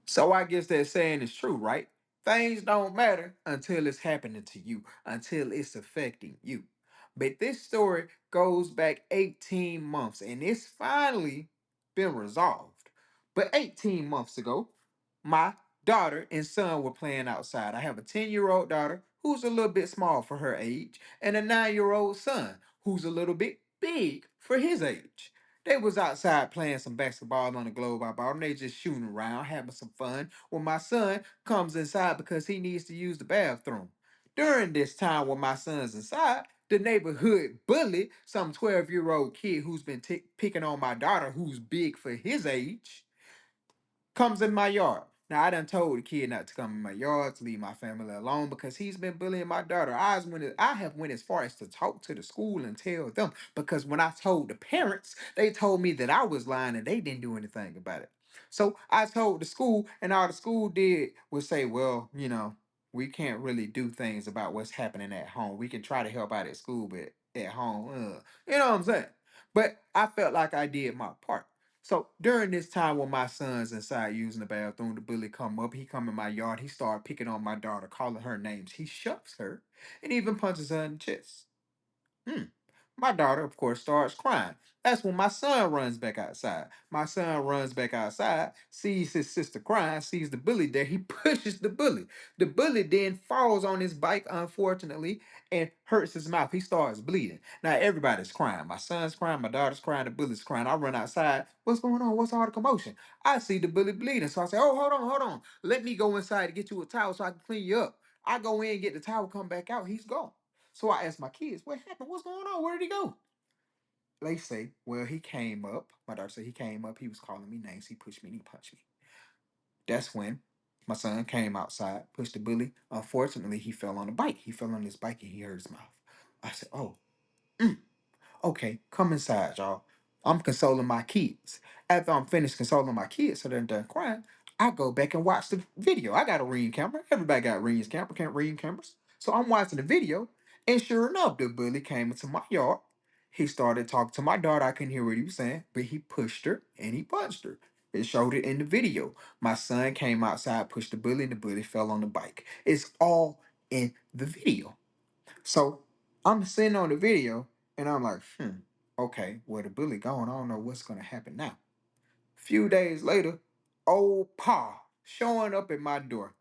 So I guess that saying is true, right? Things don't matter until it's happening to you, until it's affecting you. But this story goes back 18 months and it's finally been resolved. But 18 months ago, my daughter and son were playing outside. I have a 10-year-old daughter who's a little bit small for her age, and a 9-year-old son who's a little bit big for his age. They was outside playing some basketball on the globe I bought them. They just shooting around, having some fun. When my son comes inside because he needs to use the bathroom. During this time when my son's inside, the neighborhood bully, some 12-year-old kid who's been picking on my daughter who's big for his age, comes in my yard. Now I done told the kid not to come in my yard, to leave my family alone because he's been bullying my daughter. I have went as far as to talk to the school and tell them because when I told the parents, they told me that I was lying and they didn't do anything about it. So I told the school, and all the school did was say, well, we can't really do things about what's happening at home. We can try to help out at school, but at home, you know what I'm saying? But I felt like I did my part. So during this time when my son's inside using the bathroom, the bully come up, he come in my yard, he started picking on my daughter, calling her names. He shoves her and even punches her in the chest. Hmm. My daughter, of course, starts crying. That's when my son runs back outside. My son runs back outside, sees his sister crying, sees the bully there. He pushes the bully. The bully then falls on his bike, unfortunately, and hurts his mouth. He starts bleeding. Now everybody's crying. My son's crying, my daughter's crying, the bully's crying. I run outside. What's going on? What's all the commotion? I see the bully bleeding. So I say, oh, hold on, hold on. Let me go inside to get you a towel so I can clean you up. I go in, get the towel, come back out. He's gone. So I asked my kids, what happened? What's going on? Where did he go? They say, well, he came up. My daughter said he came up. He was calling me names. He pushed me and he punched me. That's when my son came outside, pushed the bully. Unfortunately, he fell on the bike. He fell on his bike and he hurt his mouth. I said, oh, mm, okay, come inside, y'all. I'm consoling my kids. After I'm finished consoling my kids, so they're done crying, I go back and watch the video. I got a Ring camera. Everybody got Ring camera, can't Ring cameras. So I'm watching the video, and sure enough, the bully came into my yard. He started talking to my daughter. I couldn't hear what he was saying, but he pushed her and he punched her. It showed it in the video. My son came outside, pushed the bully, and the bully fell on the bike. It's all in the video. So I'm sitting on the video and I'm like, okay, well, the bully gone. I don't know what's going to happen now. Few days later, old Pa showing up at my door,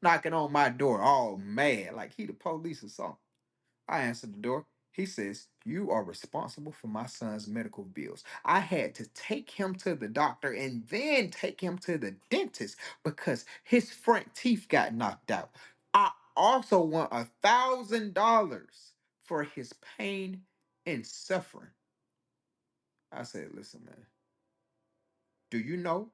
knocking on my door, all mad, like he the police or something. I answered the door. He says, you are responsible for my son's medical bills. I had to take him to the doctor and then take him to the dentist because his front teeth got knocked out. I also want $1,000 for his pain and suffering. I said, listen, man, do you know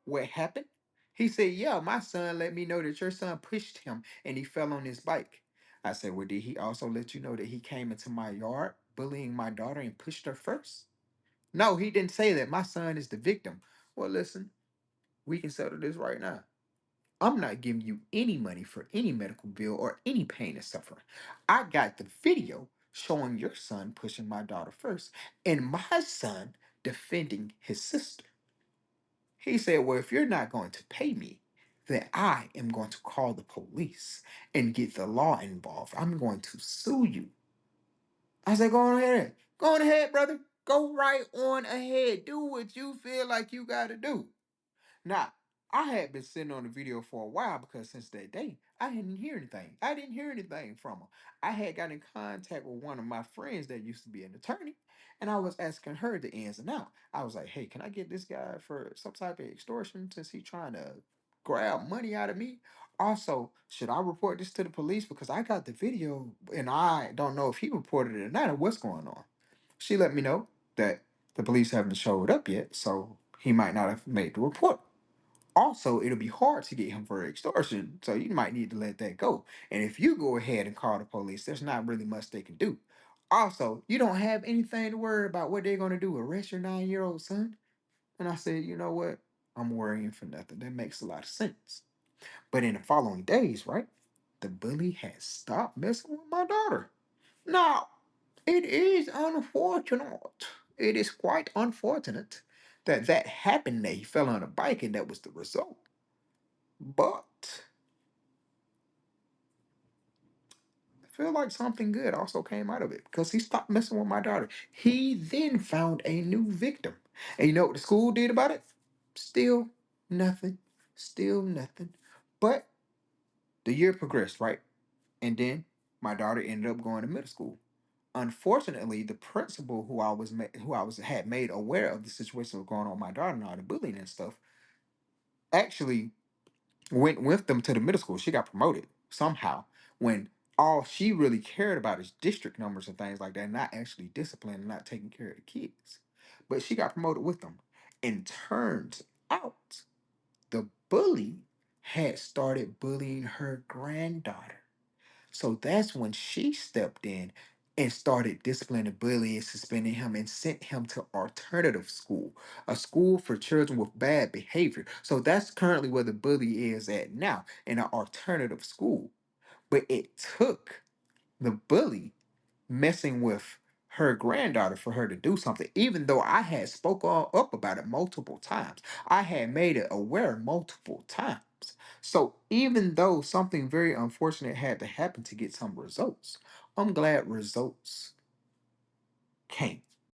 what happened? He said, yeah, my son let me know that your son pushed him and he fell on his bike. I said, well, did he also let you know that he came into my yard bullying my daughter and pushed her first? No, he didn't say that. My son is the victim. Well, listen, we can settle this right now. I'm not giving you any money for any medical bill or any pain and suffering. I got the video showing your son pushing my daughter first and my son defending his sister. He said, well, if you're not going to pay me, then I am going to call the police and get the law involved. I'm going to sue you. I said, go on ahead. Go on ahead, brother. Go right on ahead. Do what you feel like you got to do. Now, I had been sitting on the video for a while because since that day, I didn't hear anything. I didn't hear anything from her. I had got in contact with one of my friends that used to be an attorney, and I was asking her the ins and out. I was like, hey, can I get this guy for some type of extortion since he's trying to grab money out of me? Also, should I report this to the police because I got the video and I don't know if he reported it or not or what's going on? She let me know that the police haven't showed up yet, so he might not have made the report. Also, it'll be hard to get him for extortion, so you might need to let that go. And if you go ahead and call the police, there's not really much they can do. Also, you don't have anything to worry about what they're going to do, arrest your 9-year-old son? And I said, you know what? I'm worrying for nothing. That makes a lot of sense. But in the following days, right, the bully had stopped messing with my daughter. Now, it is unfortunate. It is quite unfortunate that happened, that he fell on a bike and that was the result. But I feel like something good also came out of it because he stopped messing with my daughter. He then found a new victim. And you know what the school did about it? Still nothing. Still nothing. But the year progressed, right? And then my daughter ended up going to middle school. Unfortunately, the principal who I was had made aware of the situation that was going on with my daughter and all the bullying and stuff actually went with them to the middle school. She got promoted somehow when all she really cared about is district numbers and things like that, not actually discipline and not taking care of the kids. But she got promoted with them. And turns out the bully had started bullying her granddaughter. So that's when she stepped in and started disciplining the bully and suspending him and sent him to alternative school, a school for children with bad behavior. So that's currently where the bully is at now, in an alternative school. But it took the bully messing with her granddaughter for her to do something, even though I had spoke all up about it multiple times. I had made it aware multiple times. So even though something very unfortunate had to happen to get some results, I'm glad results came.